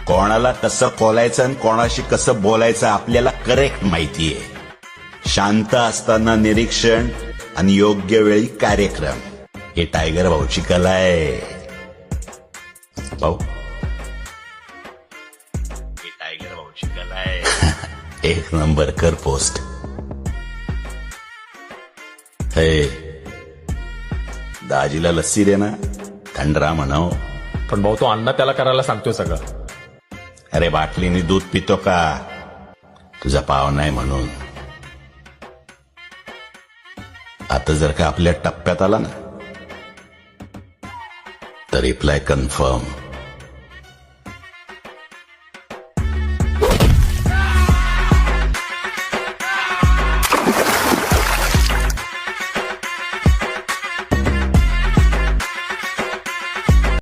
कोणाला कसं बोलायचं आणि कोणाशी कसं बोलायचं आपल्याला करेक्ट माहितीये. शांत असताना निरीक्षण आणि योग्य वेळी कार्यक्रम हे टायगर भाऊची कला आहे. भाऊ, हे टायगर भाऊची कला आहे. एक नंबर कर पोस्ट. हे दाजीला लस्सी दे ना, थंडरा म्हणाव. पण भाऊ तो अण्णा त्याला करायला सांगतोय सगळं. अरे बाटलीने दूध पितो का, तुझा पाव नाही म्हणून. आता जर का आपल्या टप्प्यात आला ना तर रिप्लाय कन्फर्म.